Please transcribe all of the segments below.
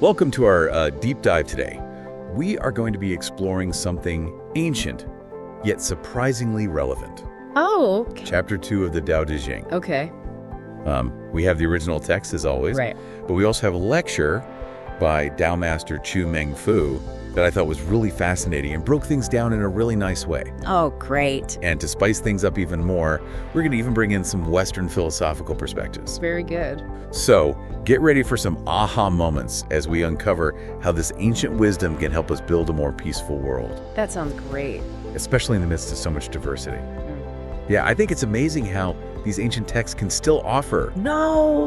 Welcome to our deep dive today. We are going to be exploring something ancient, yet surprisingly relevant. Oh, okay. Chapter 2 of the Dao De Jing. Okay. We have the original text, as always. Right. But we also have a lecture by Dao Master Chu Meng Fu that I thought was really fascinating and broke things down in a really nice way. Oh, great. And to spice things up even more, we're going to even bring in some Western philosophical perspectives. Very good. So get ready for some aha moments as we uncover how this ancient wisdom can help us build a more peaceful world, That sounds great. especially in the midst of so much diversity. Yeah, I think it's amazing how these ancient texts can still offer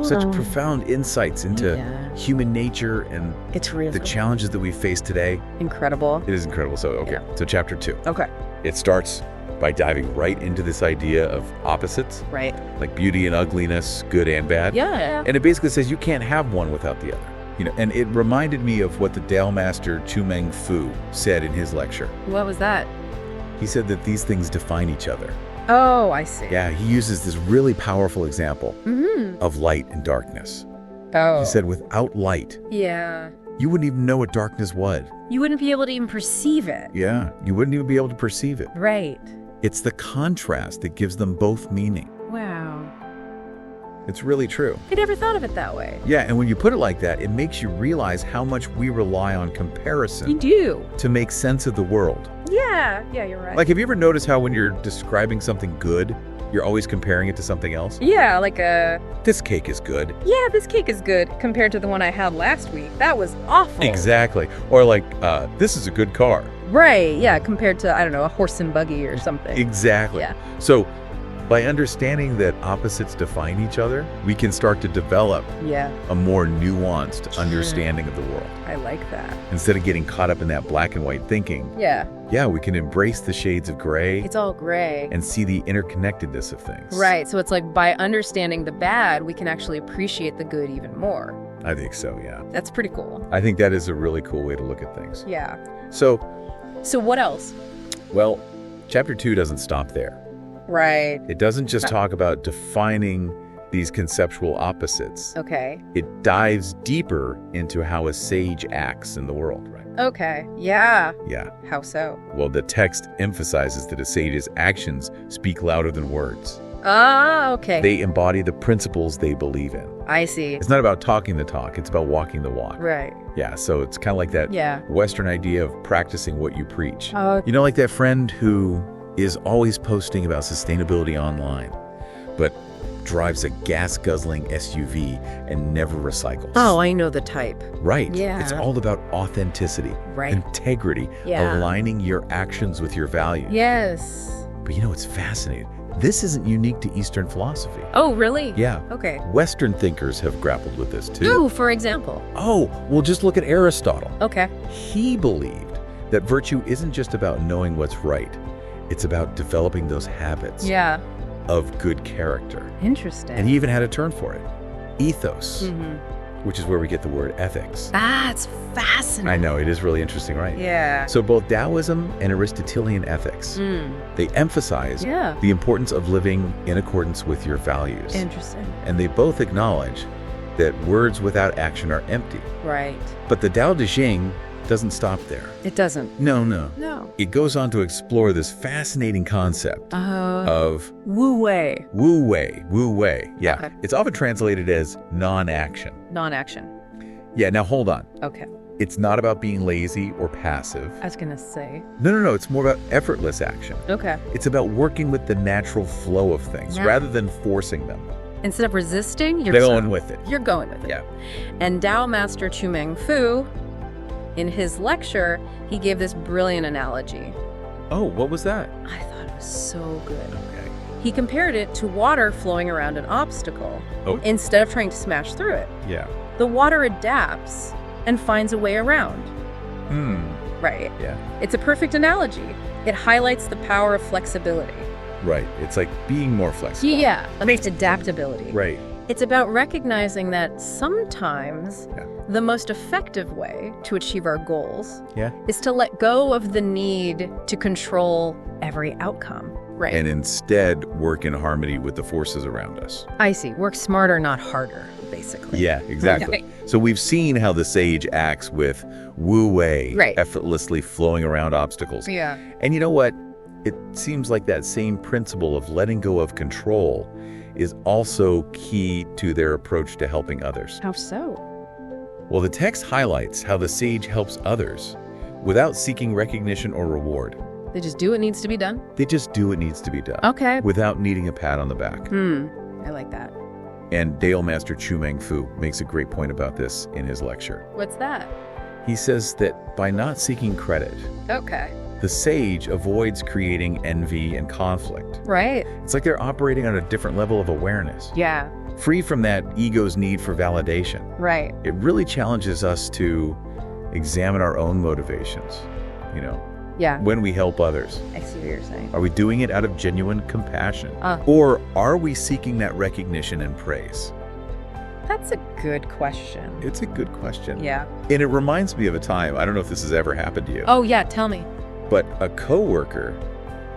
such profound insights into human nature and It's real. the challenges that we face today. Incredible. It is incredible. So, okay, so chapter 2. Okay. It starts by diving right into this idea of opposites, Right. like beauty and ugliness, good and bad. Yeah. And it basically says you can't have one without the other. And it reminded me of what the Dao Master Chu Meng Fu said in his lecture. What was that? He said that these things define each other. Oh, I see. Yeah, he uses this really powerful example of light and darkness. Oh. He said without light, Yeah. you wouldn't even know what darkness was. You wouldn't be able to even perceive it. Yeah, you wouldn't even be able to perceive it. Right. It's the contrast that gives them both meaning. Wow. It's really true. I never thought of it that way. Yeah, and when you put it like that, it makes you realize how much we rely on You comparison do. to make sense of the world. Yeah. Yeah, you're right. Like, have you ever noticed how when you're describing something good, you're always comparing it to something else? Yeah, like a... This cake is good. Yeah, this cake is good compared to the one I had last week. That was awful. Exactly. Or like, this is a good car. Right, yeah, compared to, I don't know, a horse and buggy or something. Exactly. Yeah. So by understanding that opposites define each other, we can start to develop Yeah, a more nuanced understanding of the world. I like that. Instead of getting caught up in that black and white thinking, Yeah, we can embrace the shades of gray it's all gray. and see the interconnectedness of things. Right, so it's like by understanding the bad, we can actually appreciate the good even more. I think so, yeah. That's pretty cool. I think that is a really cool way to look at things. Yeah. So, So what else? well, chapter 2 doesn't stop there. Right. It doesn't just talk about defining these conceptual opposites. Okay. It dives deeper into how a sage acts in the world, right? Okay. Yeah. Yeah. How so? Well, the text emphasizes that a sage's actions speak louder than words. Ah, okay. They embody the principles they believe in. I see. It's not about talking the talk, it's about walking the walk. Right. Yeah, so it's kind of like that Yeah. Western idea of practicing what you preach. Oh, You know, like that friend who is always posting about sustainability online, but drives a gas-guzzling SUV and never recycles. oh, I know the type. Right. Yeah. It's all about authenticity, Right. integrity, Yeah. aligning your actions with your values. Yes. But you know, it's fascinating. This isn't unique to Eastern philosophy. Oh, really? Yeah. Okay. Western thinkers have grappled with this too. Ooh, for example. Oh, well, just look at Aristotle. Okay. He believed that virtue isn't just about knowing what's right. It's about developing those habits Yeah. of good character. Interesting. And he even had a term for it, ethos, Mm-hmm. which is where we get the word ethics. That's fascinating. I know, it is really interesting, right? Yeah. So both Taoism and Aristotelian ethics, they emphasize Yeah. the importance of living in accordance with your values. Interesting. And they both acknowledge that words without action are empty. Right. But the Dao De Jing doesn't stop there. It doesn't. No. No. It goes on to explore this fascinating concept of Wu Wei. Wu Wei. Yeah. Okay. It's often translated as non-action. Non-action. Yeah, now hold on. Okay. It's not about being lazy or passive. I was gonna say. No. It's more about effortless action. Okay. It's about working with the natural flow of things Yeah. rather than forcing them. Instead of resisting, you're Going with it. You're going with it. Yeah. And Dao Master Chu Meng Fu, in his lecture, he gave this brilliant analogy. Oh, what was that? I thought it was so good. Okay. He compared it to water flowing around an obstacle. Oh. Instead of trying to smash through it, Yeah. the water adapts and finds a way around. Right. Yeah. It's a perfect analogy. It highlights the power of flexibility. Right. It's like being more flexible. Yeah. It's adaptability. Right. It's about recognizing that sometimes Yeah. the most effective way to achieve our goals Yeah. is to let go of the need to control every outcome. Right. And instead work in harmony with the forces around us. I see. Work smarter, not harder, basically. Yeah, exactly. Okay. So we've seen how the sage acts with wu wei, Right. effortlessly flowing around obstacles. Yeah. And you know what? It seems like that same principle of letting go of control is also key to their approach to helping others. How so? Well, the text highlights how the sage helps others without seeking recognition or reward. They just do what needs to be done? They just do what needs to be done. Okay. Without needing a pat on the back. I like that. And Dao Master Chumeng Fu makes a great point about this in his lecture. What's that? He says that by not seeking credit, Okay. the sage avoids creating envy and conflict. Right. It's like they're operating on a different level of awareness, Yeah. free from that ego's need for validation. Right. It really challenges us to examine our own motivations, Yeah. when we help others. I see what you're saying. Are we doing it out of genuine compassion? Uh. Or are we seeking that recognition and praise? That's a good question. It's a good question. Yeah. And it reminds me of a time, I don't know if this has ever happened to you, Oh, yeah. Tell me. but a coworker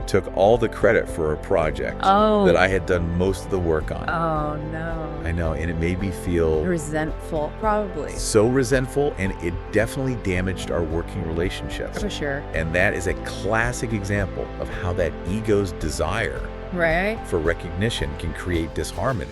took all the credit for a project Oh. that I had done most of the work on. Oh, no. I know, and it made me feel Resentful, probably. so resentful, and it definitely damaged our working relationships. For sure. And that is a classic example of how that ego's desire Right? for recognition can create disharmony.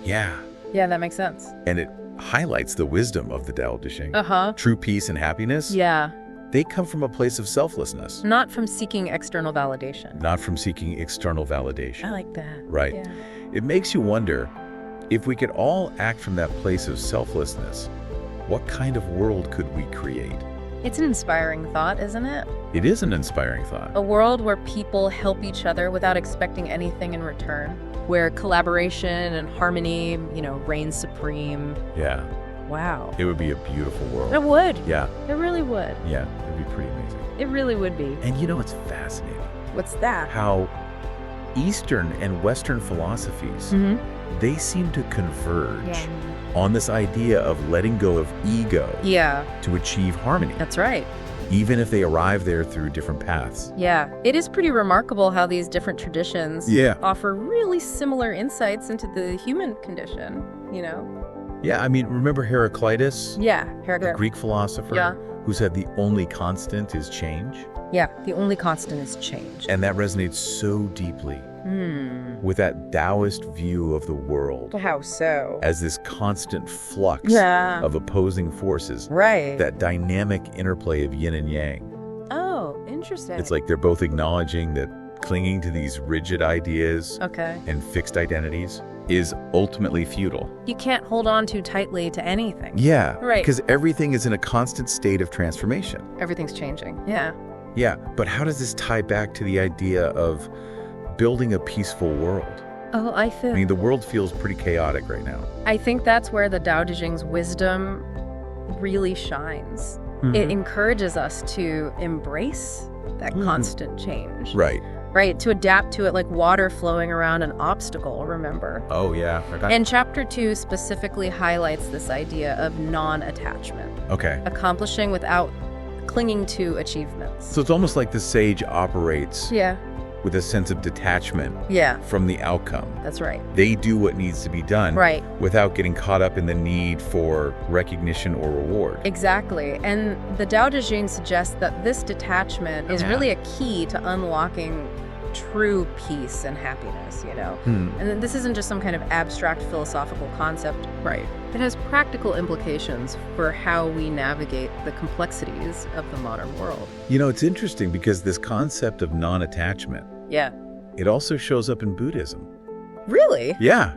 Yeah. Yeah, that makes sense. And it highlights the wisdom of the Dao De Jing. Uh-huh. True peace and happiness, Yeah. they come from a place of selflessness, Not from seeking external validation. not from seeking external validation. I like that. Right. Yeah. It makes you wonder, if we could all act from that place of selflessness, what kind of world could we create? It's an inspiring thought, isn't it? It is an inspiring thought. A world where people help each other without expecting anything in return, where collaboration and harmony, reign supreme. Yeah, Wow. it would be a beautiful world. It would. Yeah, It really would. yeah, it'd be pretty amazing. It really would be. And it's fascinating What's that? how Eastern and Western philosophies, they seem to converge on this idea of letting go of ego Yeah, to achieve harmony, that's right. even if they arrive there through different paths. Yeah. It is pretty remarkable how these different traditions Yeah. offer really similar insights into the human condition, Yeah, I mean, remember Heraclitus, Yeah. the Greek philosopher, Yeah. who said the only constant is change? Yeah, the only constant is change. And that resonates so deeply with that Daoist view of the world How so? as this constant flux Yeah. of opposing forces, Right. that dynamic interplay of yin and yang. Oh, interesting. It's like they're both acknowledging that clinging to these rigid ideas Okay. and fixed identities is ultimately futile. You can't hold on too tightly to anything. Yeah, Right. because everything is in a constant state of transformation. Everything's changing. Yeah. Yeah, but how does this tie back to the idea of building a peaceful world? Oh, I The world feels pretty chaotic right now. I think that's where the Dao De Jing's wisdom really shines. It encourages us to embrace that constant change. Right. Right, to adapt to it like water flowing around an obstacle, remember? Oh, yeah. And chapter 2 specifically highlights this idea of non-attachment, Okay. accomplishing without clinging to achievements. So it's almost like the sage operates Yeah. with a sense of detachment Yeah, from the outcome. that's right. They do what needs to be done Right. without getting caught up in the need for recognition or reward. Exactly. And the Dao De Jing suggests that this detachment is really a key to unlocking true peace and happiness, And then this isn't just some kind of abstract philosophical concept. Right. It has practical implications for how we navigate the complexities of the modern world. It's interesting because this concept of non-attachment, Yeah. it also shows up in Buddhism. Really? Yeah.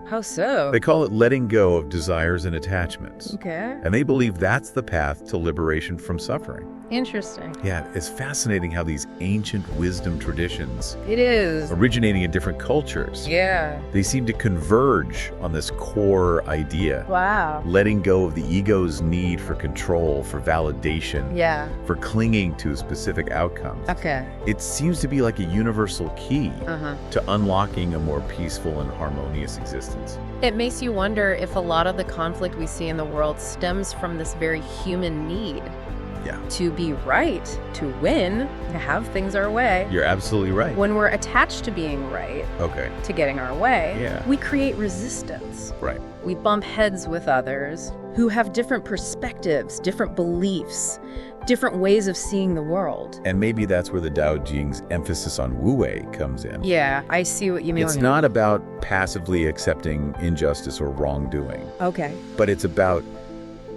How so? They call it letting go of desires and attachments. Okay. And they believe that's the path to liberation from suffering. Interesting. Yeah, it's fascinating how these ancient wisdom traditions, It is. originating in different cultures, Yeah. they seem to converge on this core idea. Wow. Letting go of the ego's need for control, for validation, Yeah. for clinging to specific outcomes. Okay. It seems to be like a universal key Uh-huh. to unlocking a more peaceful and harmonious existence. It makes you wonder if a lot of the conflict we see in the world stems from this very human need to be right, to win, to have things our way. You're absolutely right. When we're attached to being right, to getting our way, we create resistance. Right. We bump heads with others who have different perspectives, different beliefs, different ways of seeing the world. And maybe that's where the Dao De Jing's emphasis on wu-wei comes in. Yeah, I see what you mean. It's not about passively accepting injustice or wrongdoing. Okay. But it's about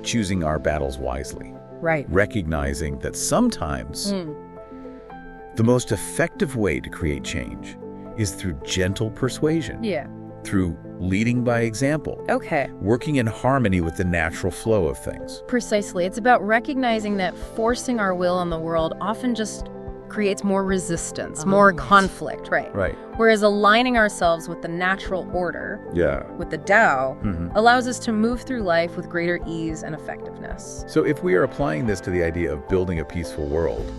choosing our battles wisely. Right. Recognizing that sometimes the most effective way to create change is through gentle persuasion. Yeah. Through leading by example. Okay. Working in harmony with the natural flow of things. Precisely. It's about recognizing that forcing our will on the world often just creates more resistance, more conflict, right? Right. Whereas aligning ourselves with the natural order, with the Tao, allows us to move through life with greater ease and effectiveness. So if we are applying this to the idea of building a peaceful world,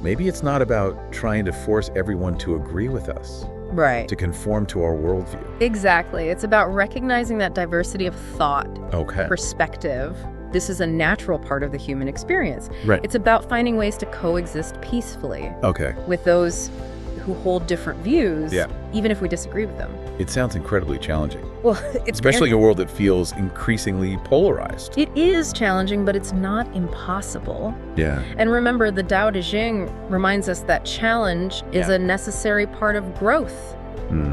maybe it's not about trying to force everyone to agree with us. Right. To conform to our worldview. Exactly. It's about recognizing that diversity of thought, perspective. This is a natural part of the human experience. Right. It's about finding ways to coexist peacefully with those who hold different views, even if we disagree with them. It sounds incredibly challenging. Well, it's especially in a world that feels increasingly polarized. It is challenging, but it's not impossible. Yeah. And remember, the Dao De Jing reminds us that challenge is a necessary part of growth,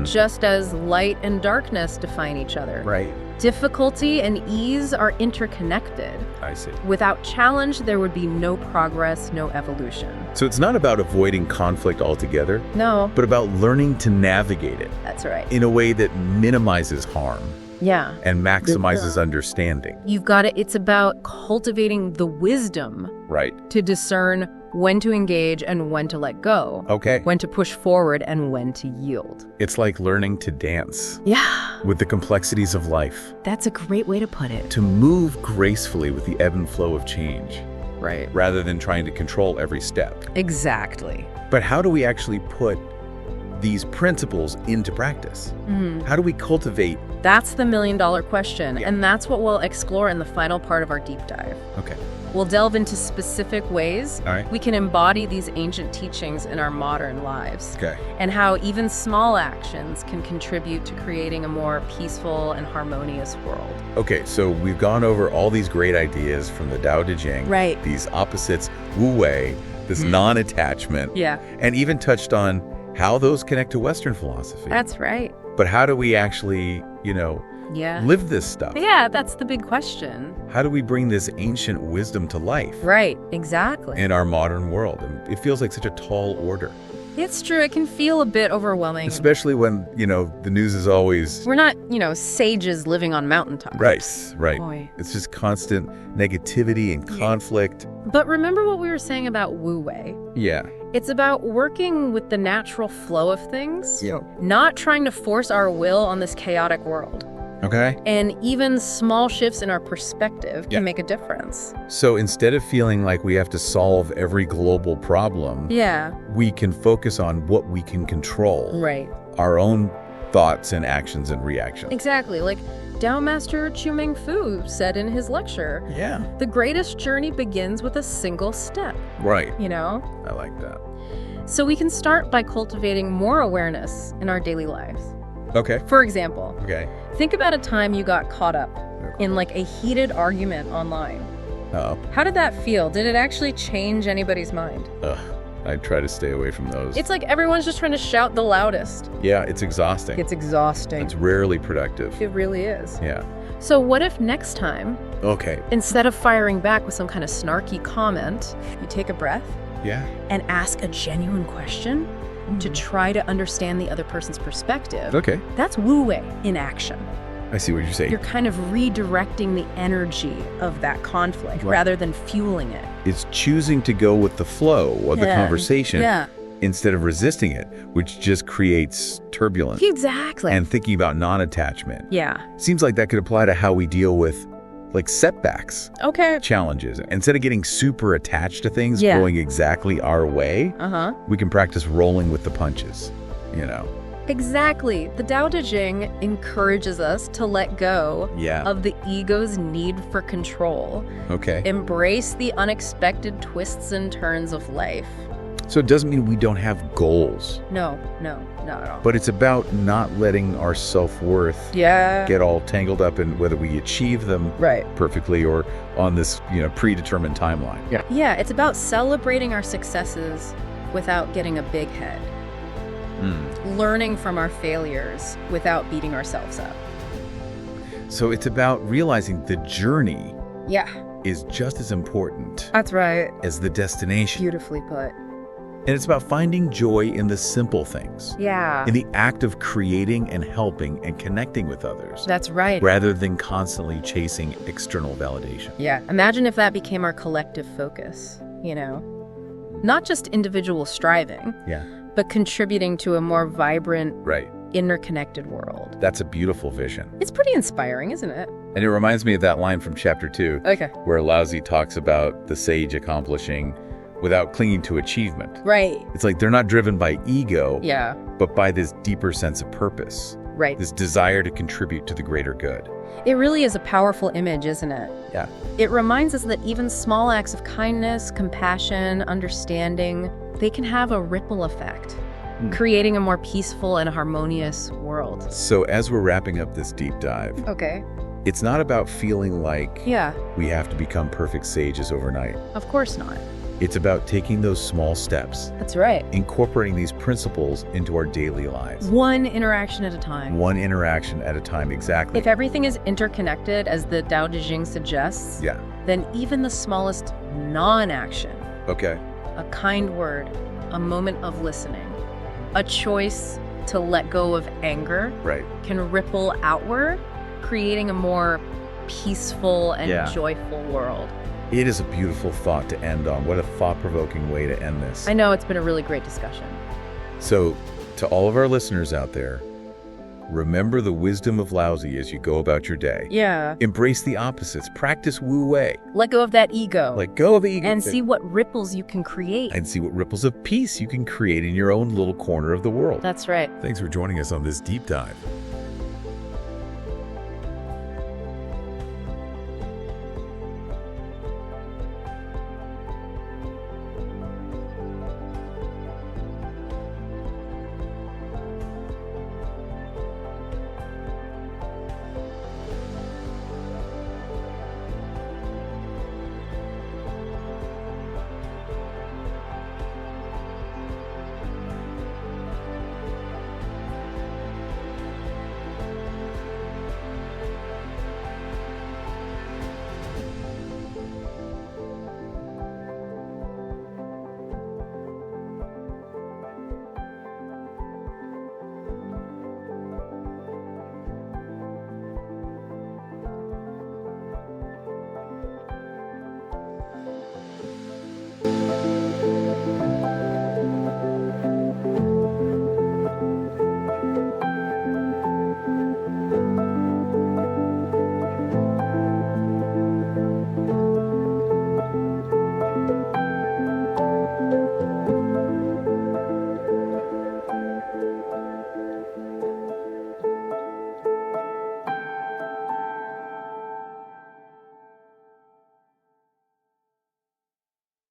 just as light and darkness define each other. Right. Difficulty and ease are interconnected. I see. Without challenge, there would be no progress, no evolution. So it's not about avoiding conflict altogether. No. But about learning to navigate it. That's right. In a way that minimizes harm. Yeah. And maximizes understanding. You've got it. It's about cultivating the wisdom. Right. To discern when to engage and when to let go. Okay. When to push forward and when to yield. It's like learning to dance. Yeah. With the complexities of life. That's a great way to put it. To move gracefully with the ebb and flow of change. Right. Rather than trying to control every step. Exactly. But how do we actually put these principles into practice? How do we cultivate? That's the million-dollar question, and that's what we'll explore in the final part of our deep dive. Okay. We'll delve into specific ways we can embody these ancient teachings in our modern lives. Okay. And how even small actions can contribute to creating a more peaceful and harmonious world. Okay, so we've gone over all these great ideas from the Dao De Jing. Right. These opposites, wu-wei, this non-attachment. Yeah. And even touched on how those connect to Western philosophy. That's right. But how do we actually, live this stuff? Yeah, that's the big question. How do we bring this ancient wisdom to life? Right, exactly. In our modern world. And it feels like such a tall order. It's true. It can feel a bit overwhelming. Especially when, the news is always... We're not, sages living on mountaintops. Right. Boy. It's just constant negativity and conflict. But remember what we were saying about wu-wei? Yeah. It's about working with the natural flow of things, not trying to force our will on this chaotic world. Okay. And even small shifts in our perspective can make a difference. So instead of feeling like we have to solve every global problem, we can focus on what we can control. Right. Our own thoughts and actions and reactions. Exactly. Like Tao Master Chu-Ming Fu said in his lecture, the greatest journey begins with a single step. Right. I like that. So we can start by cultivating more awareness in our daily lives. Okay. For example, think about a time you got caught up in like a heated argument online. How did that feel? Did it actually change anybody's mind? I try to stay away from those. It's like everyone's just trying to shout the loudest. Yeah, it's exhausting. It's exhausting. It's rarely productive. It really is. Yeah. So what if next time, okay, instead of firing back with some kind of snarky comment, you take a breath and ask a genuine question to try to understand the other person's perspective? Okay. That's wu-wei in action. I see what you're saying. You're kind of redirecting the energy of that conflict rather than fueling it. It's choosing to go with the flow of the conversation instead of resisting it, which just creates turbulence. Exactly. And thinking about non-attachment. Yeah. Seems like that could apply to how we deal with setbacks. Okay. Challenges. Instead of getting super attached to things going exactly our way, we can practice rolling with the punches, Exactly. The Dao De Jing encourages us to let go of the ego's need for control. Okay. Embrace the unexpected twists and turns of life. So it doesn't mean we don't have goals. No, not at all. But it's about not letting our self-worth get all tangled up in whether we achieve them perfectly or on this, predetermined timeline. Yeah, it's about celebrating our successes without getting a big head. Learning from our failures without beating ourselves up. So it's about realizing the journey is just as important That's right. as the destination. Beautifully put. And it's about finding joy in the simple things. Yeah. In the act of creating and helping and connecting with others. That's right. Rather than constantly chasing external validation. Yeah. Imagine if that became our collective focus, Not just individual striving, but contributing to a more vibrant, interconnected world. That's a beautiful vision. It's pretty inspiring, isn't it? And it reminds me of that line from chapter 2, where Laozi talks about the sage accomplishing without clinging to achievement. Right. It's like they're not driven by ego, Yeah. but by this deeper sense of purpose. Right. This desire to contribute to the greater good. It really is a powerful image, isn't it? Yeah. It reminds us that even small acts of kindness, compassion, understanding, they can have a ripple effect, creating a more peaceful and harmonious world. So as we're wrapping up this deep dive, it's not about feeling like we have to become perfect sages overnight. Of course not. It's about taking those small steps. That's right. Incorporating these principles into our daily lives. One interaction at a time. One interaction at a time, exactly. If everything is interconnected, as the Dao De Jing suggests, then even the smallest non-action, a kind word, a moment of listening, a choice to let go of anger, can ripple outward, creating a more peaceful and joyful world. It is a beautiful thought to end on. What a thought-provoking way to end this. I know, it's been a really great discussion. So, to all of our listeners out there, remember the wisdom of Laozi as you go about your day. Yeah. Embrace the opposites. Practice Wu Wei. Let go of that ego. Let go of the ego. And see what ripples you can create. And see what ripples of peace you can create in your own little corner of the world. That's right. Thanks for joining us on this deep dive.